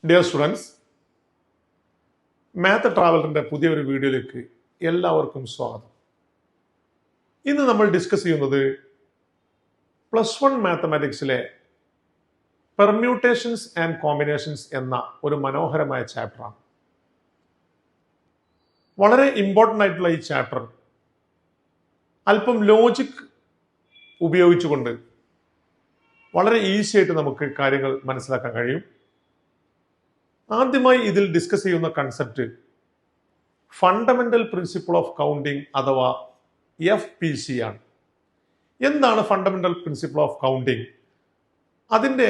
Dear students, math ട്രാവലറിന്റെ പുതിയൊരു വീഡിയോയിലേക്ക് എല്ലാവർക്കും സ്വാഗതം. ഇന്ന് നമ്മൾ ഡിസ്കസ് ചെയ്യുന്നത് +1 മാത്തമാറ്റിക്സിലെ പെർമ്യൂട്ടേഷൻസ് ആൻഡ് കോമ്പിനേഷൻസ് എന്ന ഒരു മനോഹരമായ ചാപ്റ്ററാണ്. വളരെ ഇമ്പോർട്ടൻ്റ് ആയിട്ടുള്ള ഈ ചാപ്റ്റർ അല്പം ലോജിക് ഉപയോഗിച്ചുകൊണ്ട് വളരെ ഈസി ആയിട്ട് നമുക്ക് കാര്യങ്ങൾ മനസ്സിലാക്കാൻ കഴിയും. ആദ്യമായി ഇതിൽ ഡിസ്കസ് ചെയ്യുന്ന concept fundamental principle of counting അഥവാ FPC ആണ്. എന്താണ് ഫണ്ടമെന്റൽ പ്രിൻസിപ്പിൾ ഓഫ് കൗണ്ടിങ്? അതിൻ്റെ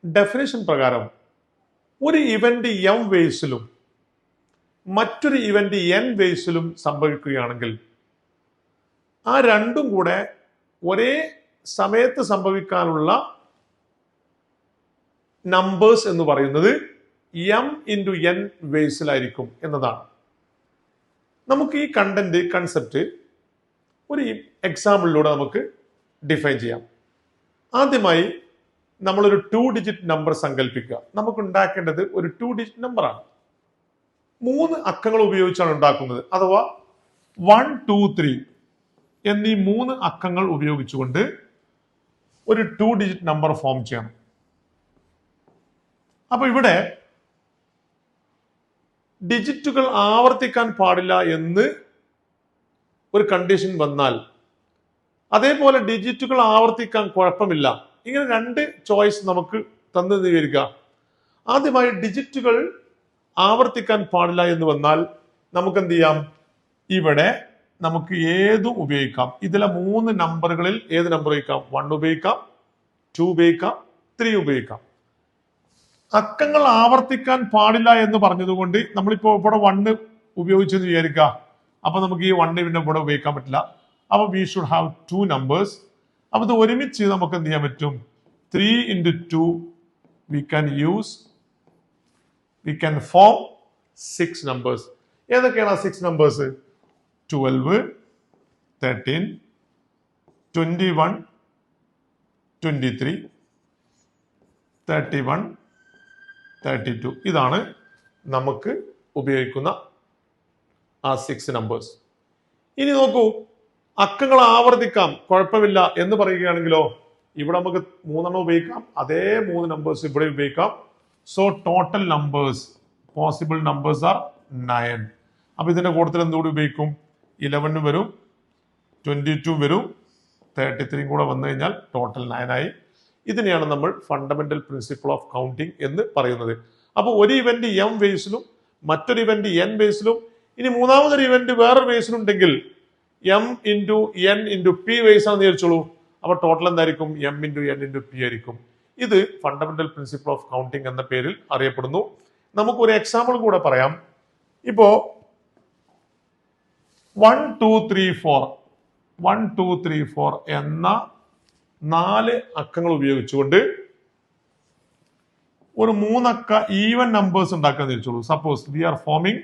ഡെഫിനേഷൻ പ്രകാരം ഒരു ഇവന്റ് m വേസിലും മറ്റൊരു ഇവന്റ് n വേസിലും സംഭവിക്കുകയാണെങ്കിൽ ആ രണ്ടും കൂടെ ഒരേ സമയത്ത് സംഭവിക്കാനുള്ള നമ്പേഴ്സ് എന്ന് പറയുന്നത് m into n വേസിലായിരിക്കും എന്നതാണ്. നമുക്ക് ഈ കൺസെപ്റ്റ് ഒരു എക്സാമ്പിളിലൂടെ നമുക്ക് ഡിഫൈൻ ചെയ്യാം. ആദ്യമായി നമ്മളൊരു 2 ഡിജിറ്റ് നമ്പർ സങ്കല്പിക്കുക. നമുക്ക് ഉണ്ടാക്കേണ്ടത് ഒരു 2 ഡിജിറ്റ് നമ്പറാണ്. 3 അക്കങ്ങൾ ഉപയോഗിച്ചാണ് ഉണ്ടാക്കുന്നത്. അഥവാ 1, 2, 3 എന്നീ 3 അക്കങ്ങൾ ഉപയോഗിച്ചുകൊണ്ട് ഒരു 2 ഡിജിറ്റ് നമ്പർ ഫോം ചെയ്യണം. അപ്പൊ ഇവിടെ ഡിജിറ്റുകൾ ആവർത്തിക്കാൻ പാടില്ല എന്ന് ഒരു കണ്ടീഷൻ വന്നാൽ, അതേപോലെ ഡിജിറ്റുകൾ ആവർത്തിക്കാൻ കുഴപ്പമില്ല, ഇങ്ങനെ 2 ചോയ്സ് നമുക്ക് തന്നു വിവരിക്കുക. ആദ്യമായി ഡിജിറ്റുകൾ ആവർത്തിക്കാൻ പാടില്ല എന്ന് വന്നാൽ നമുക്ക് എന്ത് ചെയ്യാം? ഇവിടെ നമുക്ക് ഏതും ഉപയോഗിക്കാം. ഇതിലെ 3 നമ്പറുകളിൽ ഏത് നമ്പർ ഉപയോഗിക്കാം? 1 ഉപയോഗിക്കാം, 2 ഉപയോഗിക്കാം, 3 ഉപയോഗിക്കാം. അക്കങ്ങൾ ആവർത്തിക്കാൻ പാടില്ല എന്ന് പറഞ്ഞതുകൊണ്ട് നമ്മളിപ്പോ ഇവിടെ 1 ഉപയോഗിച്ചെന്ന് വിചാരിക്കുക. അപ്പൊ നമുക്ക് ഈ 1 പിന്നെ ഇവിടെ ഉപയോഗിക്കാൻ പറ്റില്ല. അപ്പൊ വി ഷുഡ് ഹാവ് 2 നമ്പേഴ്സ്. അപ്പൊ ഇത് ഒരുമിച്ച് നമുക്ക് എന്ത് ചെയ്യാൻ പറ്റും? 3 into 2 we can form 6 numbers. ഏതൊക്കെയാണ് ആ 6 നമ്പേഴ്സ്? 12, 13, 21, 23, 31, 32. ഇതാണ് നമുക്ക് ഉപയോഗിക്കുന്ന ആ 6 നമ്പേഴ്സ്. ഇനി നോക്കൂ, അക്കങ്ങൾ ആവർത്തിക്കാം, കുഴപ്പമില്ല എന്ന് പറയുകയാണെങ്കിലോ ഇവിടെ നമുക്ക് 3 ഉപയോഗിക്കാം, അതേ 3 നമ്പേഴ്സ് ഇവിടെ ഉപയോഗിക്കാം. So total numbers, possible numbers are 9. അപ്പൊ ഇതിന്റെ കൂട്ടത്തിൽ എന്തുകൂടി ഉപയോഗിക്കും? 11 വരും, 22 വരും, 33 കൂടെ വന്നു കഴിഞ്ഞാൽ ടോട്ടൽ 9 ആയി. ഇതിനെയാണ് നമ്മൾ ഫണ്ടമെന്റൽ പ്രിൻസിപ്പിൾ ഓഫ് കൗണ്ടിങ് എന്ന് പറയുന്നത്. അപ്പോൾ ഒരു ഇവന്റ് m വേസിലും മറ്റൊരു ഇവന്റ് n വേസിലും ഇനി മൂന്നാമതൊരു ഇവന്റ് വേറൊരു വേസിലുണ്ടെങ്കിൽ m into n into p ways ആണെന്ന് വിചാരിച്ചോളൂ. അപ്പൊ ടോട്ടൽ എന്തായിരിക്കും? m into n into p ആയിരിക്കും. ഇത് ഫണ്ടമെന്റൽ പ്രിൻസിപ്പിൾ ഓഫ് കൗണ്ടിങ് എന്ന പേരിൽ അറിയപ്പെടുന്നു. നമുക്കൊരു എക്സാമ്പിൾ കൂടെ പറയാം. ഇപ്പോ 1, 2, 3, 4 1, 2, 3, 4 എന്ന 4 അക്കങ്ങൾ ഉപയോഗിച്ചുകൊണ്ട് ഒരു 3 അക്ക ഈവൻ നമ്പേഴ്സ് ഉണ്ടാക്കാൻ തിരിച്ചോളൂ. Suppose we are forming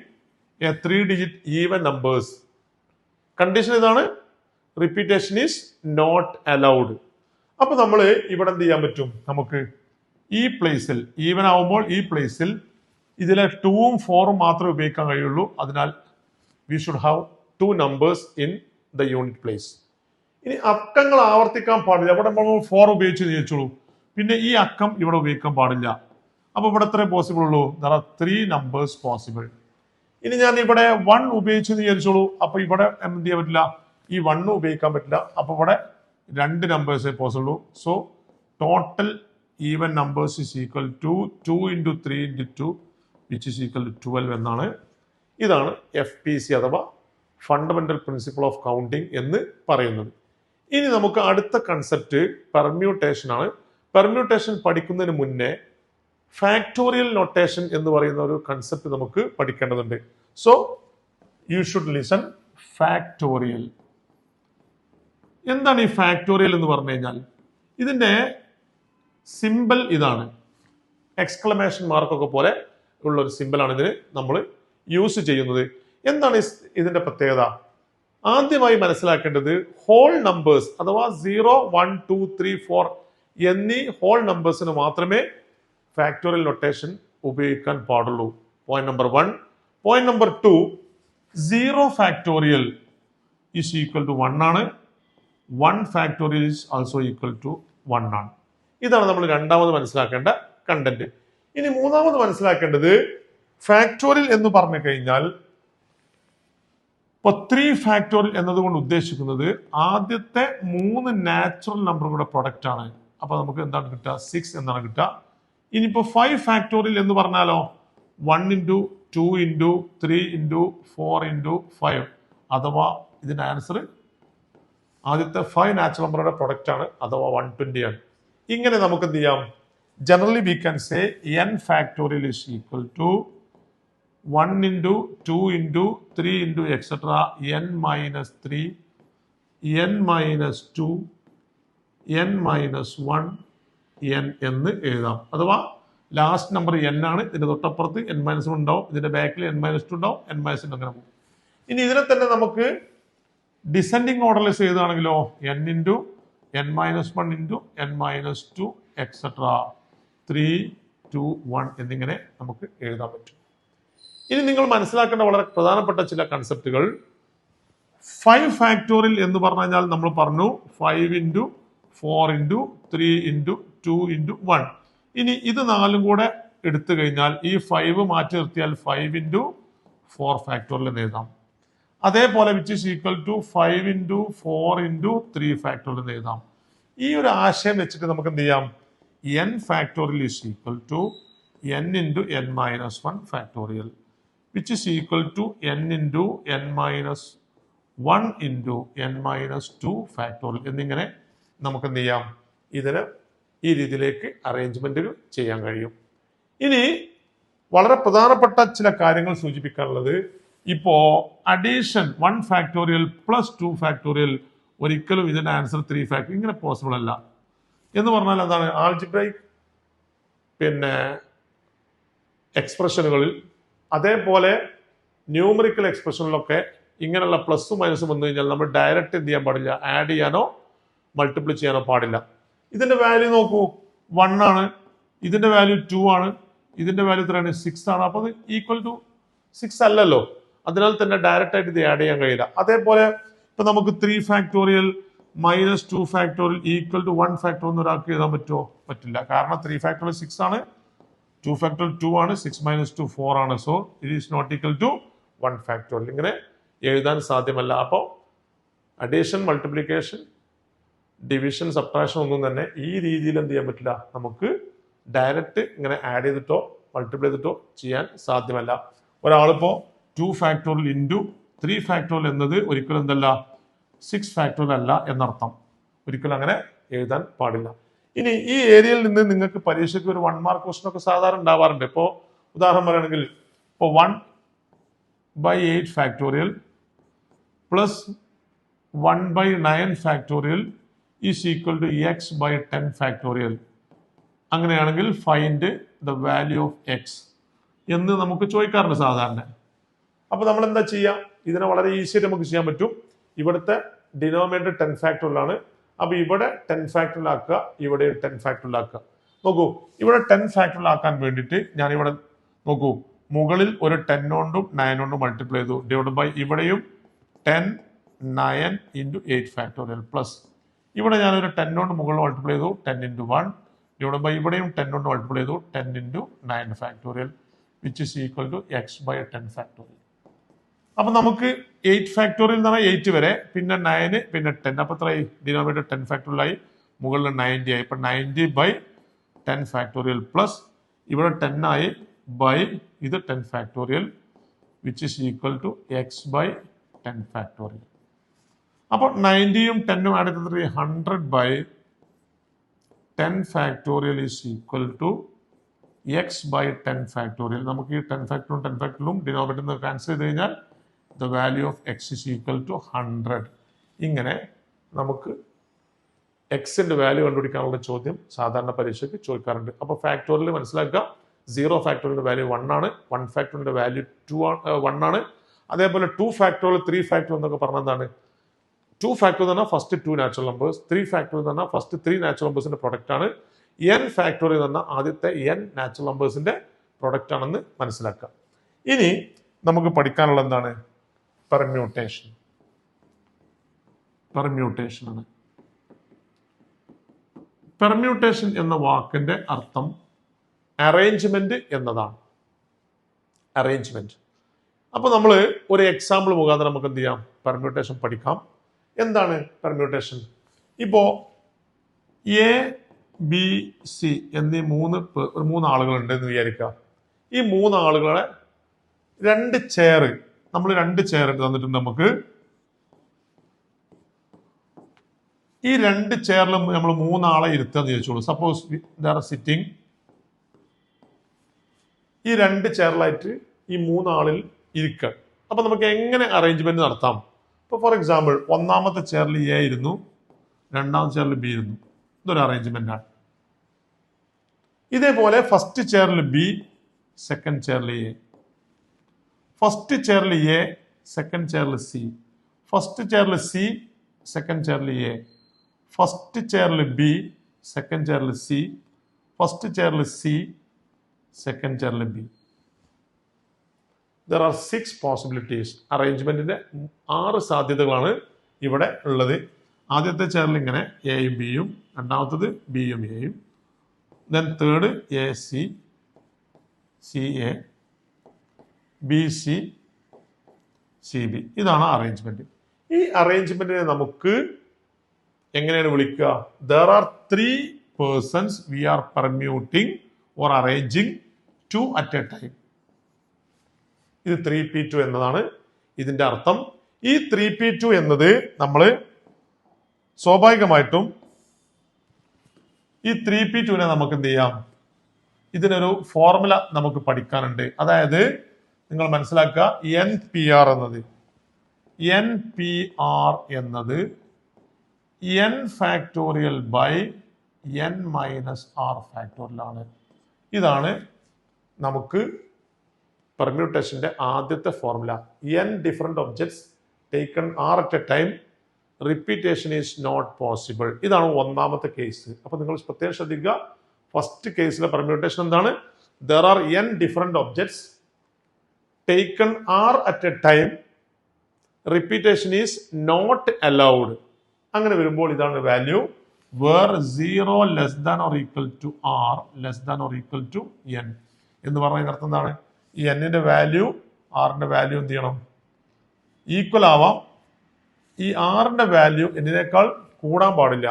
a 3 digit even numbers. Condition ഇതാണ്, റിപ്പീറ്റേഷൻ ഈസ് നോട്ട് അലൗഡ്. അപ്പൊ നമ്മൾ ഇവിടെ എന്ത് ചെയ്യാൻ പറ്റും? നമുക്ക് ഈ പ്ലേസിൽ ഈവൻ ആവുമ്പോൾ ഈ പ്ലേസിൽ ഇതിലെ 2ഉം 4ഉം മാത്രമേ ഉപയോഗിക്കാൻ കഴിയുള്ളൂ. അതിനാൽ we should have 2 numbers in the unit place. ഇനി അക്കങ്ങൾ ആവർത്തിക്കാൻ പാടില്ല. ഇവിടെ നമ്മൾ 4 ഉപയോഗിച്ച് ചോദിച്ചോളൂ. പിന്നെ ഈ അക്കം ഇവിടെ ഉപയോഗിക്കാൻ പാടില്ല. അപ്പൊ ഇവിടെ എത്ര പോസിബിൾ ഉള്ളൂ? There are 3 numbers possible. ഇനി ഞാൻ ഇവിടെ 1 ഉപയോഗിച്ച് വിചാരിച്ചോളൂ. അപ്പൊ ഇവിടെ എന്ത് ചെയ്യാൻ പറ്റില്ല? ഈ 1 ഉപയോഗിക്കാൻ പറ്റില്ല. അപ്പൊ ഇവിടെ 2 നമ്പേഴ്സേ പോസിബിൾ ഉള്ളൂ. So total even numbers is equal to 2 into 3 into 2 which is equal to 12 എന്നാണ്. ഇതാണ് FPC അഥവാ ഫണ്ടമെന്റൽ പ്രിൻസിപ്പിൾ ഓഫ് കൗണ്ടിങ് എന്ന് പറയുന്നത്. ഇനി നമുക്ക് അടുത്ത കൺസെപ്റ്റ് പെർമ്യൂട്ടേഷൻ ആണ്. പെർമ്യൂട്ടേഷൻ പഠിക്കുന്നതിന് മുന്നേ ഫാക്ടോറിയൽ നൊട്ടേഷൻ എന്ന് പറയുന്ന ഒരു കൺസെപ്റ്റ് നമുക്ക് പഠിക്കേണ്ടതുണ്ട്. So you should listen. Factorial എന്താണ്? ഈ ഫാക്ടോറിയൽ എന്ന് പറഞ്ഞു കഴിഞ്ഞാൽ ഇതിന്റെ സിമ്പിൾ ഇതാണ്. എക്സ്ക്ലമേഷൻ മാർക്കൊക്കെ പോലെ ഉള്ള ഒരു സിമ്പിളാണ് ഇതിന് നമ്മൾ യൂസ് ചെയ്യുന്നത്. എന്താണ് ഇതിന്റെ പ്രത്യേകത? ആദ്യമായി മനസ്സിലാക്കേണ്ടത് ഹോൾ നമ്പേഴ്സ് അഥവാ 0, 1, 2, 3, 4 എന്നീ ഹോൾ നമ്പേഴ്സിന് മാത്രമേ ഫാക്ടോറിയൽ നൊട്ടേഷൻ ഉപയോഗിക്കാൻ പാടുള്ളൂ. Point number 1. Point number 2, 0 factorial is equal to 1 ആണ്. 1 factorial is also equal to 1 ആണ്. ഇതാണ് നമ്മൾ രണ്ടാമത് മനസ്സിലാക്കേണ്ട കണ്ടന്റ്. ഇനി മൂന്നാമത് മനസ്സിലാക്കേണ്ടത് ഫാക്ടോറിയൽ എന്ന് പറഞ്ഞു കഴിഞ്ഞാൽ ഇപ്പോൾ 3 ഫാക്ടോറിയൽ എന്നതുകൊണ്ട് ഉദ്ദേശിക്കുന്നത് ആദ്യത്തെ 3 നാച്ചുറൽ നമ്പറുകളുടെ പ്രൊഡക്റ്റ് ആണ്. അപ്പൊ നമുക്ക് എന്താണ് കിട്ടുക? 6 എന്നാണ് കിട്ടുക. ഇനിയിപ്പോ 5 ഫാക്ടോറിയൽ എന്ന് പറഞ്ഞാലോ 1 ഇൻറ്റു 2 ഇൻറ്റു 3 ഇൻറ്റു 4 ഇൻറ്റു 5, അഥവാ ഇതിന്റെ ആൻസർ ആദ്യത്തെ 5 നാച്ചുറൽ നമ്പറുടെ പ്രൊഡക്റ്റ് ആണ്, അഥവാ 120 ആണ്. ഇങ്ങനെ നമുക്ക് എന്ത് ചെയ്യാം? Generally we can say n factorial is equal to 1 into 2 into 3 into etc. n minus 3, n minus 2, n minus 1, n എന്ന് എഴുതാം. അഥവാ ലാസ്റ്റ് നമ്പർ n ആണ്, ഇതിന്റെ തൊട്ടപ്പുറത്ത് n minus 1 ഉണ്ടാവും, ഇതിന്റെ ബാക്കിൽ n minus 2 ഉണ്ടാവും, n minus 2 അങ്ങനെ പോകും. ഇനി ഇതിനെ തന്നെ നമുക്ക് ഡിസെൻഡിങ് ഓർഡറിൽ ചെയ്താണെങ്കിലോ n into n minus 1 into n minus 2 etc. 3, 2, 1 എന്നിങ്ങനെ നമുക്ക് എഴുതാൻ പറ്റും. ഇനി നിങ്ങൾ മനസ്സിലാക്കേണ്ട വളരെ പ്രധാനപ്പെട്ട ചില കൺസെപ്റ്റുകൾ. 5 ഫാക്ടോറിയൽ എന്ന് പറഞ്ഞു കഴിഞ്ഞാൽ നമ്മൾ പറഞ്ഞു 5 ഇൻറ്റു 4 ഇൻറ്റു 3 ഇൻറ്റു 2 ഇൻറ്റു 1. ഇനി ഇത് 4 കൂടെ എടുത്തു കഴിഞ്ഞാൽ ഈ 5 മാറ്റി നിർത്തിയാൽ 5 ഇൻറ്റു 4 ഫാക്ടോറിയൽ എന്ന് എഴുതാം. അതേപോലെ which is equal to 5 into 4 into 3 factorial എന്ന് എഴുതാം. ഈ ഒരു ആശയം വെച്ചിട്ട് നമുക്ക് എന്ത് ചെയ്യാം? n factorial is equal to n into n minus 1 factorial which is equal to n into n minus 1 into n minus 2 factorial എന്നിങ്ങനെ നമുക്ക് എന്ത് ചെയ്യാം? ഇതിന് ഈ രീതിയിലേക്ക് അറേഞ്ച്മെന്റുകൾ ചെയ്യാൻ കഴിയും. ഇനി വളരെ പ്രധാനപ്പെട്ട ചില കാര്യങ്ങൾ സൂചിപ്പിക്കാനുള്ളത്, ഇപ്പോ അഡീഷൻ 1 ഫാക്ടോറിയൽ പ്ലസ് 2 ഫാക്ടോറിയൽ ഒരിക്കലും ഇതിന്റെ ആൻസർ 3 ഫാക്ടോറിയൽ ഇങ്ങനെ പോസിബിൾ അല്ല. എന്ന് പറഞ്ഞാൽ എന്താണ്? ആൾജിബ്രൈക് എക്സ്പ്രഷനുകളിൽ അതേപോലെ ന്യൂമറിക്കൽ എക്സ്പ്രഷനിലൊക്കെ ഇങ്ങനെയുള്ള പ്ലസും മൈനസും വന്നു കഴിഞ്ഞാൽ നമ്മൾ ഡയറക്റ്റ് എന്ത് ചെയ്യാൻ പാടില്ല? ആഡ് ചെയ്യാനോ മൾട്ടിപ്ലൈ ചെയ്യാനോ പാടില്ല. ഇതിന്റെ വാല്യൂ നോക്കൂ, 1 ആണ്, ഇതിന്റെ വാല്യൂ 2 ആണ്, ഇതിന്റെ വാല്യൂ എത്രയാണ്? 6 ആണ്. അപ്പോൾ ഈക്വൽ ടു 6 അല്ലല്ലോ, അതിനാൽ തന്നെ ഡയറക്റ്റ് ആയിട്ട് ഇത് ആഡ് ചെയ്യാൻ കഴിയില്ല. അതേപോലെ ഇപ്പൊ നമുക്ക് 3 factorial minus 2 factorial equal to 1 factorial എന്ന് ഒരാൾക്ക് എഴുതാൻ പറ്റുമോ? പറ്റില്ല. കാരണം 3 ഫാക്ടോറിയൽ 6 ആണ്, 2 ഫാക്ടോറിയൽ 2 ആണ്, 6 മൈനസ് 2 4 ആണ്. So it is not equal to 1 factorial. ഇങ്ങനെ എഴുതാൻ സാധ്യമല്ല. അപ്പോൾ അഡീഷൻ, മൾട്ടിപ്ലിക്കേഷൻ, ഡിവിഷൻ, സബ്ട്രാക്ഷൻ ഒന്നും തന്നെ ഈ രീതിയിൽ എന്ത് ചെയ്യാൻ പറ്റില്ല? നമുക്ക് ഡയറക്റ്റ് ഇങ്ങനെ ആഡ് ചെയ്തിട്ടോ മൾട്ടിപ്ലൈ ചെയ്തിട്ടോ ചെയ്യാൻ സാധ്യമല്ല. ഒരാളിപ്പോൾ 2 ഫാക്ടോറിയൽ ഇൻറ്റു 3 ഫാക്ടോറിയൽ എന്നത് ഒരിക്കലും എന്തല്ല? 6 ഫാക്ടോറിയൽ അല്ല എന്നർത്ഥം. ഒരിക്കലും അങ്ങനെ എഴുതാൻ പാടില്ല. ഇനി ഈ ഏരിയയിൽ നിന്ന് നിങ്ങൾക്ക് പരീക്ഷയ്ക്ക് ഒരു 1 മാർക്ക് ക്വസ്റ്റൻ ഒക്കെ സാധാരണ ഉണ്ടാവാറുണ്ട്. ഇപ്പോൾ ഉദാഹരണം പറയുകയാണെങ്കിൽ ഇപ്പോൾ 1/8 factorial plus 1/9 factorial is equal to x/10 factorial. അങ്ങനെയാണെങ്കിൽ find the value of x എന്ന് നമുക്ക് ചോദിക്കാറുണ്ട് സാധാരണ. അപ്പൊ നമ്മൾ എന്താ ചെയ്യുക? ഇതിനെ വളരെ ഈസി ആയിട്ട് നമുക്ക് ചെയ്യാൻ പറ്റും. ഇവിടുത്തെ ഡിനോമിനേറ്റർ 10 ഫാക്ടോറിയൽ ആണ്. അപ്പൊ ഇവിടെ 10 ഫാക്ടോറിയൽ ആക്കുക, ഇവിടെ 10 ഫാക്ടോറിയൽ ആക്കുക. നോക്കൂ, ഇവിടെ 10 ഫാക്ടോറിയൽ ആക്കാൻ വേണ്ടിയിട്ട് ഞാൻ ഇവിടെ നോക്കൂ, മുകളിൽ ഒരു 10 കൊണ്ടും 9 കൊണ്ടും മൾട്ടിപ്ലൈ ചെയ്തു, ഡിവൈഡ് ബൈ ഇവിടെയും 10 9 ഇൻറ്റു 8 ഫാക്ടോറിയൽ പ്ലസ് ഇവിടെ ഞാനൊരു 10 കൊണ്ട് മുകളിൽ മൾട്ടിപ്ലൈ ചെയ്തു 10 ഇൻറ്റു 1 ഡിവൈഡ് ബൈ ഇവിടെയും 10 കൊണ്ട് മൾട്ടിപ്ലൈ ചെയ്തു 10 into 9 factorial which is equal to x/10 factorial. അപ്പൊ നമുക്ക് 8 ഫാക്ടോറിയൽ എന്ന് പറഞ്ഞാൽ 8 വരെ, പിന്നെ 9 പിന്നെ 10. അപ്പൊ എത്രയായി? ഡിനോമിനേറ്റർ 10 ഫാക്ടോറിയൽ ആയി, മുകളിൽ 90 ആയി. ഇപ്പൊ 90/10 ഫാക്ടോറിയൽ പ്ലസ് ഇവിടെ 10 ആയി ബൈ ഇത് 10 factorial which is equal to x/10 factorial. അപ്പോൾ 90യും 10ഉം ആഡ് ചെയ്തത് 100/10 factorial is equal to x/10 factorial. നമുക്ക് ഈ 10 ഫാക്ടോറിയലും 10 ഫാക്ടോറിയലും ഡിനോമിനേറ്റർ ക്യാൻസൽ ചെയ്ത് കഴിഞ്ഞാൽ the value of x is equal to 100. ഇങ്ങനെ നമുക്ക് എക്സിന്റെ വാല്യൂ കണ്ടുപിടിക്കാനുള്ള ചോദ്യം സാധാരണ പരീക്ഷയ്ക്ക് ചോദിക്കാറുണ്ട്. അപ്പോൾ ഫാക്ടോറിയൽ മനസ്സിലാക്കുക, 0 ഫാക്ടോറിയലിന്റെ വാല്യൂ 1 ആണ്, 1 ഫാക്ടോറിയലിന്റെ വാല്യൂ 1 ആണ്. അതേപോലെ 2 ഫാക്ടോറിയൽ 3 ഫാക്ടോറിയൽ എന്നൊക്കെ പറഞ്ഞാൽ എന്താണ്? 2 ഫാക്ടോറിയൽ എന്ന് പറഞ്ഞാൽ ഫസ്റ്റ് 2 നാച്ചുറൽ നമ്പേഴ്സ്, 3 ഫാക്ടോറിയൽ എന്ന് പറഞ്ഞാൽ ഫസ്റ്റ് 3 നാച്ചുറൽ നമ്പേഴ്സിന്റെ പ്രൊഡക്റ്റ് ആണ്. n ഫാക്ടോറിയൽ എന്ന് പറഞ്ഞാൽ ആദ്യത്തെ n നാച്ചുറൽ നമ്പേഴ്സിന്റെ പ്രൊഡക്റ്റ് ആണെന്ന് മനസ്സിലാക്കുക. ഇനി നമുക്ക് പഠിക്കാനുള്ള എന്താണ്? പെർമ്യൂട്ടേഷൻ. പെർമ്യൂട്ടേഷൻ ആണ്. പെർമ്യൂട്ടേഷൻ എന്ന വാക്കിന്റെ അർത്ഥം അറേഞ്ച്മെന്റ് എന്നതാണ്. അറേഞ്ച്മെന്റ്. അപ്പൊ നമ്മൾ ഒരു എക്സാമ്പിൾ മുഖാന്തരം നമുക്ക് എന്ത് ചെയ്യാം? പെർമ്യൂട്ടേഷൻ പഠിക്കാം. എന്താണ് പെർമ്യൂട്ടേഷൻ? ഇപ്പോ എ ബി സി എന്നീ മൂന്ന് ആളുകളുണ്ട് എന്ന് വിചാരിക്കുക. ഈ മൂന്ന് ആളുകളെ രണ്ട് ചെയർ തന്നിട്ടുണ്ട് നമുക്ക്. ഈ രണ്ട് ചെയറിലും നമ്മൾ മൂന്നാളെ ഇരുത്താന്ന് ചോദിച്ചോളൂ. Suppose they are sitting. ഈ രണ്ട് ചെയറിലായിട്ട് ഈ മൂന്നാളിൽ ഇരിക്കുക. അപ്പൊ നമുക്ക് എങ്ങനെ അറേഞ്ച്മെന്റ് നടത്താം? ഇപ്പൊ ഫോർ എക്സാമ്പിൾ, ഒന്നാമത്തെ ചെയറിൽ എ ഇരുന്നു, രണ്ടാമത്തെ ചെയറിൽ ബി ഇരുന്നു. ഇതൊരു അറേഞ്ച്മെന്റ് ആണ്. ഇതേപോലെ ഫസ്റ്റ് ചെയറിൽ ബി, സെക്കൻഡ് ചെയറിൽ എ, ഫസ്റ്റ് ചെയറിൽ എ, സെക്കൻഡ് ചെയറിൽ സി, ഫസ്റ്റ് ചെയറിൽ സി, സെക്കൻഡ് ചെയറിൽ എ, ഫസ്റ്റ് ചെയറിൽ ബി, സെക്കൻഡ് ചെയറിൽ സി, ഫസ്റ്റ് ചെയറിൽ സി, സെക്കൻഡ് ചെയറിൽ ബി. There are 6 possibilities. അറേഞ്ച്മെന്റിന്റെ 6 സാധ്യതകളാണ് ഇവിടെ ഉള്ളത്. ആദ്യത്തെ ചെയറിൽ ഇങ്ങനെ എയും ബിയും, രണ്ടാമത്തത് ബിയും എയും, then third A C, C A, B C, C B. ഇതാണ് അറേഞ്ച്മെന്റ്. ഈ അറേഞ്ച്മെന്റിനെ നമുക്ക് എങ്ങനെയാണ് വിളിക്കുക? There are 3 persons we are permuting or arranging 2 at a time. ഇത് 3p2 എന്നതാണ് ഇതിന്റെ അർത്ഥം. ഈ 3p2 എന്നത് നമ്മൾ സ്വാഭാവികമായിട്ടും ഈ 3p2നെ നമുക്ക് എന്ത് ചെയ്യാം? ഇതിനൊരു ഫോർമുല നമുക്ക് പഠിക്കാനുണ്ട്. അതായത് നിങ്ങൾ മനസ്സിലാക്കുക, NPR എന്നത് n factorial by n minus R factorial ആണ്. ഇതാണ് നമുക്ക് പെർമ്യൂട്ടേഷന്റെ ആദ്യത്തെ formula. n different objects taken r at a time, repetition is not possible. ഇതാണ് ഒന്നാമത്തെ കേസ്. അപ്പൊ നിങ്ങൾ പ്രത്യേകം ശ്രദ്ധിക്കുക, ഫസ്റ്റ് കേസിലെ പെർമ്യൂട്ടേഷൻ എന്താണ്? There are n different objects taken r at a time, repetition is not allowed. അങ്ങനെ വരുമ്പോൾ ഇതാണ് value. Where 0 less than or equal to r less than or equal to n എന്ന് പറഞ്ഞതിന്റെ അർത്ഥം എന്താണ്? ഈ എന്നിന്റെ വാല്യൂ ആറിന്റെ വാല്യൂ എന്ത് ചെയ്യണം? ഈക്വൽ ആവാം. ഈ ആറിന്റെ വാല്യൂ എന്നിനേക്കാൾ കൂടാൻ പാടില്ല.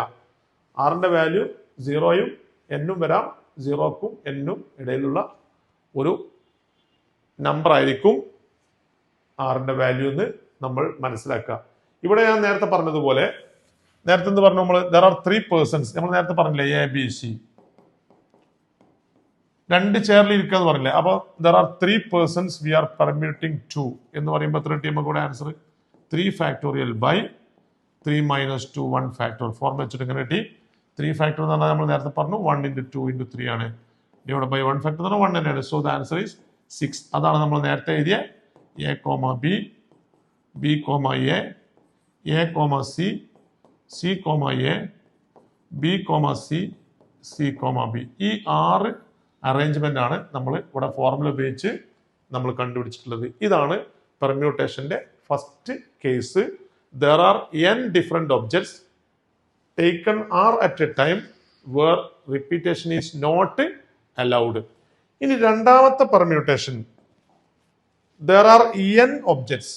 ആറിന്റെ വാല്യൂ 0യും എന്നും വരാം, 0ക്കും എന്നും ഇടയിലുള്ള ഒരു നമ്പർ ആയിരിക്കും ആറിന്റെ വാല്യൂ എന്ന് നമ്മൾ മനസ്സിലാക്കുക. ഇവിടെ ഞാൻ നേരത്തെ പറഞ്ഞതുപോലെ, നേരത്തെ എന്ത് പറഞ്ഞു നമ്മൾ? There are 3 persons. നമ്മൾ നേരത്തെ പറഞ്ഞില്ലേ, എ ബി സി, രണ്ട് ചെയറിൽ ഇരിക്കുക എന്ന് പറഞ്ഞില്ലേ. അപ്പൊ there are 3 persons we are permuting 2 എന്ന് പറയുമ്പോൾ എത്ര കിട്ടി നമുക്ക് കൂടെ answer? 3 factorial by 3 minus 2 1 factorial. Formula വെച്ചിട്ട് ഇങ്ങനെ കിട്ടി. 3 ഫാക്ടോറിയൽ എന്ന് പറഞ്ഞാൽ നമ്മൾ നേരത്തെ പറഞ്ഞു 1 into 2 into 3 ആണ്. ഡിവൈഡ് ബൈ 1 ഫാക്ടർ എന്ന് പറഞ്ഞാൽ 1 തന്നെയാണ്. So the answer is 6. അതാണ് നമ്മൾ നേരത്തെ എഴുതിയ A comma B, B comma A comma C, C comma A, B comma C, C comma B. ഈ 6 അറേഞ്ച്മെന്റ് ആണ് നമ്മൾ ഇവിടെ ഫോർമുല ഉപയോഗിച്ച് നമ്മൾ കണ്ടുപിടിച്ചിട്ടുള്ളത്. ഇതാണ് പെർമ്യൂട്ടേഷന്റെ first case. There are n different objects taken r at a time where repetition is not allowed. ഇനി രണ്ടാമത്തെ permutation, there are n objects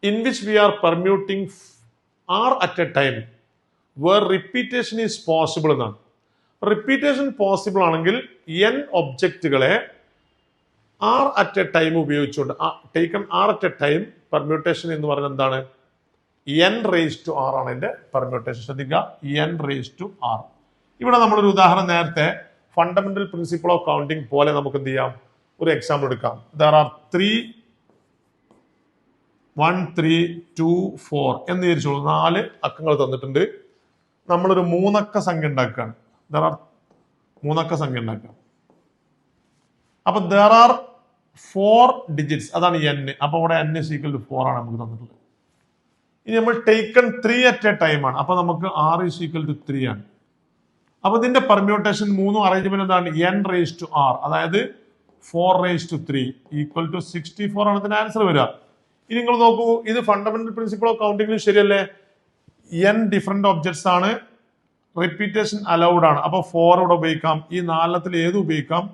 in which we are permuting r at a time where repetition is possible എന്നാണ്. Repetition possible ആണെങ്കിൽ n ഒബ്ജക്റ്റുകളെ r at a time ഉപയോഗിച്ചുകൊണ്ട് taken r at a time permutation എന്ന് പറയുന്നത് എന്താണ്? n raise to r ആണ് എന്റെ permutation. ശ്രദ്ധിക്കുക, n റേസ് ടു r. ഇവിടെ നമ്മളൊരു ഉദാഹരണം നേരത്തെ ഫണ്ടമെന്റൽ പ്രിൻസിപ്പിൾ ഓഫ് കൗണ്ടിങ് പോലെ നമുക്ക് എന്ത് ചെയ്യാം? ഒരു എക്സാമ്പിൾ എടുക്കാം. There are 3 1 3 2 4 എന്ന് വിചാരിച്ചോളൂ. 4 അക്കങ്ങൾ തന്നിട്ടുണ്ട്. നമ്മളൊരു 3 അക്ക സംഖ്യ ഉണ്ടാക്കുകയാണ്. മൂന്നക്ക സംഖ്യ ഉണ്ടാക്കുക. അപ്പൊ there are 4 ഡിജിറ്റ്സ്, അതാണ് n. അപ്പൊ ഇവിടെ n is equal to 4 ആണ് നമുക്ക് തന്നിട്ടുള്ളത്. ഇനി നമ്മൾ ടേക്കൺ 3 അറ്റ് എ ടൈം ആണ്. അപ്പൊ നമുക്ക് r is equal to 3 ആണ്. അപ്പൊ ഇതിന്റെ പെർമ്യൂട്ടേഷൻ മൂന്നും അറേഞ്ച്മെന്റ് എന്താണ് n raised to r, അതായത് 4 raised to 3 ഈക്വൽ ടു 64 ആണ് ഇതിന്റെ ആൻസർ വരിക. ഇനി നിങ്ങൾ നോക്കൂ, ഇത് ഫണ്ടമെന്റൽ പ്രിൻസിപ്പിൾ ഓഫ് കൗണ്ടിംഗിൽ ശരിയല്ലേ? n ഡിഫറെന്റ് ഒബ്ജക്ട്സ് ആണ്, റിപ്പീറ്റേഷൻ അലൗഡ് ആണ്. അപ്പൊ 4 ഇവിടെ ഉപയോഗിക്കാം, ഈ 4 ഏത് ഉപയോഗിക്കാം,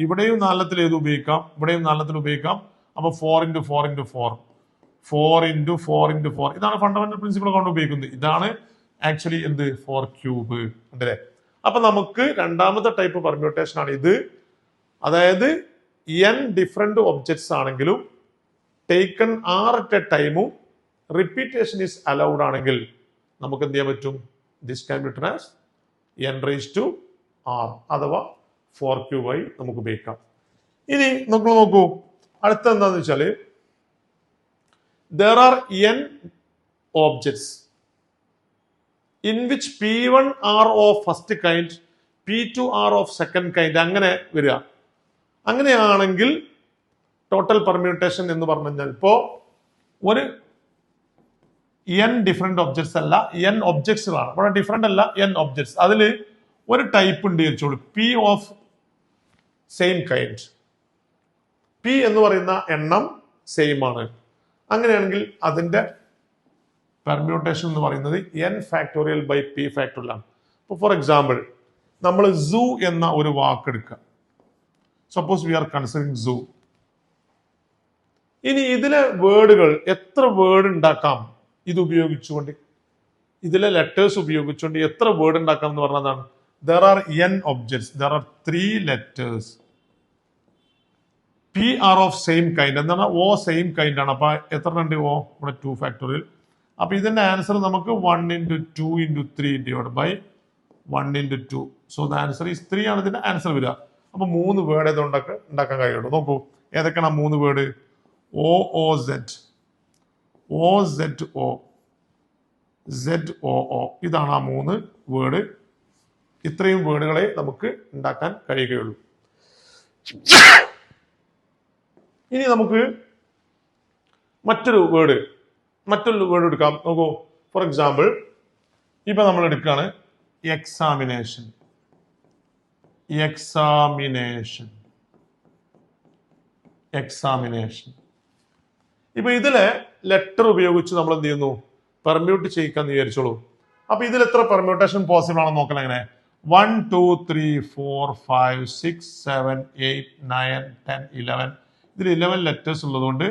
ഇവിടെയും 4 ഏത് ഉപയോഗിക്കാം, ഇവിടെയും 4 ഉപയോഗിക്കാം. അപ്പൊ 4 into 4 into 4 4 into 4 into 4 ഇതാണ് ഫണ്ടമെന്റൽ പ്രിൻസിപ്പിൾ കൊണ്ട് ഉപയോഗിക്കുന്നത്. ഇതാണ് ആക്ച്വലി എന്ത് 4 ക്യൂബ് ഉണ്ടല്ലേ. അപ്പൊ നമുക്ക് രണ്ടാമത്തെ ടൈപ്പ് പെർമ്യൂട്ടേഷൻ ആണ് ഇത്. അതായത് n ഡിഫറെന്റ് ഒബ്ജക്ട്സ് ആണെങ്കിലും ടേക്കൺ r at a ടൈമും റിപ്പീറ്റേഷൻ ഈസ് അലൗഡ് ആണെങ്കിൽ നമുക്ക് എന്ത് ചെയ്യാൻ പറ്റും? This can be written as n raised to r അഥവാ 4 ക്യൂബ് ആയി നമുക്ക് ഉപയോഗിക്കാം. ഇനി നമുക്ക് നോക്കൂ, അടുത്ത എന്താന്ന് വെച്ചാല് there are n objects in which p1 are of first kind, p2 are of second kind, അങ്ങനെ വരിക. അങ്ങനെയാണെങ്കിൽ ടോട്ടൽ പെർമ്യൂട്ടേഷൻ എന്ന് പറഞ്ഞു കഴിഞ്ഞാൽ ഇപ്പോ ഒരു n ഡിഫറെന്റ് ഒബ്ജക്ട്സ് അല്ല, n ഒബ്ജക്ട്സുകളാണ്. അവിടെ ഡിഫറെന്റ് അല്ല, n ഒബ്ജക്ട്സ്. അതിൽ ഒരു ടൈപ്പ് ഉണ്ട് വെച്ചോളൂ, p of same kind. p എന്ന് പറയുന്ന എണ്ണം സെയിം ആണ്. അങ്ങനെയാണെങ്കിൽ അതിന്റെ പെർമ്യൂട്ടേഷൻ എന്ന് പറയുന്നത് n factorial by p factorial ആണ്. ഇപ്പോൾ ഫോർ എക്സാമ്പിൾ നമ്മൾ സൂ എന്ന ഒരു വാക്ക് എടുക്കുക. സപ്പോസ് വി ആർ കൺസിഡറിങ് സൂ. ഇനി ഇതിലെ വേർഡുകൾ എത്ര വേർഡ് ഉണ്ടാക്കാം ഇത് ഉപയോഗിച്ചുകൊണ്ട്, ഇതിലെ ലെറ്റേഴ്സ് ഉപയോഗിച്ചുകൊണ്ട് എത്ര വേർഡ് ഉണ്ടാക്കാം എന്ന് പറഞ്ഞതാണ്. there are n objects, there are 3 letters, p are of same kind. എന്താണ്? o സെയിം കൈൻഡ് ആണ്. അപ്പൊ എത്ര ഉണ്ട്? o ഇവിടെ 2 ഫാക്ടോറിയൽ. അപ്പൊ ഇതിന്റെ ആൻസർ നമുക്ക് 1 into 2 into 3 divided by 1 into 2. So the answer is 3 ആണ് ഇതിന്റെ ആൻസർ വരിക. അപ്പൊ 3 വേർഡ് ഏതുകൊണ്ടൊക്കെ ഉണ്ടാക്കാൻ കഴിയുള്ളൂ. നോക്കൂ ഏതൊക്കെയാണ് 3 word? o o z, o z o, z o o. ഇതാണ് ആ 3 വേർഡ്. ഇത്രയും വേർഡുകളെ നമുക്ക് ഉണ്ടാക്കാൻ കഴിയുകയുള്ളൂ. ഇനി നമുക്ക് മറ്റൊരു വേർഡ് എടുക്കാം. നോക്കൂ, ഫോർ എക്സാമ്പിൾ ഇപ്പൊ നമ്മൾ എടുക്കുകയാണ് എക്സാമിനേഷൻ. ഇപ്പൊ ഇതിലെ ലെറ്റർ ഉപയോഗിച്ച് നമ്മൾ എന്ത് ചെയ്യുന്നു? പെർമ്യൂട്ട് ചെയ്യിക്കാന്ന് വിചാരിച്ചോളൂ. അപ്പൊ ഇതിൽ എത്ര പെർമ്യൂട്ടേഷൻ പോസിബിൾ ആണെന്ന് നോക്കണം. എങ്ങനെ? 1 2 3 4 5 6 7 8 9 10 11. ഇതിൽ 11 ലെറ്റേഴ്സ് ഉള്ളതുകൊണ്ട്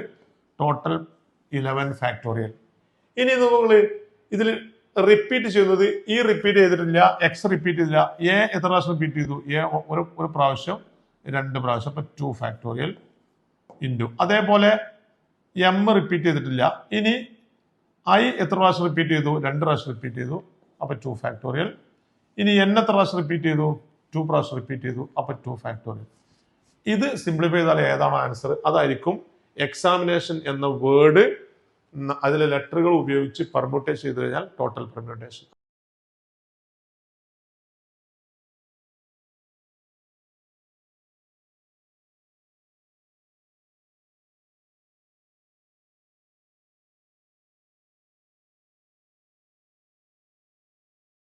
ടോട്ടൽ 11 ഫാക്ടോറിയൽ. ഇനി നമ്മൾ ഇതിൽ റിപ്പീറ്റ് ചെയ്യുന്നത്, ഈ റിപ്പീറ്റ് ചെയ്തിട്ടില്ല, എക്സ് റിപ്പീറ്റ് ചെയ്തില്ല, എ എത്ര പ്രാവശ്യം റിപ്പീറ്റ് ചെയ്തു? എ ഒരു പ്രാവശ്യം, 2 പ്രാവശ്യം, അപ്പൊ 2 ഫാക്ടോറിയൽ ഇൻറ്റു. അതേപോലെ എം റിപ്പീറ്റ് ചെയ്തിട്ടില്ല. ഇനി ഐ എത്ര പ്രാവശ്യം റിപ്പീറ്റ് ചെയ്തു? 2 പ്രാവശ്യം റിപ്പീറ്റ് ചെയ്തു, അപ്പൊ 2 ഫാക്ടോറിയൽ. ഇനി എൻ എത്ര പ്രാവശ്യം റിപ്പീറ്റ് ചെയ്തു? 2 പ്രാവശ്യം റിപ്പീറ്റ് ചെയ്തു, അപ്പൊ 2 ഫാക്ടോറിയൽ. ഇത് സിംപ്ലിഫൈ ചെയ്താൽ ഏതാണോ ആൻസർ അതായിരിക്കും എക്സാമിനേഷൻ എന്ന വേർഡ്. അതിലെ ലെറ്ററുകൾ ഉപയോഗിച്ച് പെർമ്യൂട്ടേഷൻ ചെയ്ത് കഴിഞ്ഞാൽ ടോട്ടൽ പെർമ്യൂട്ടേഷൻ.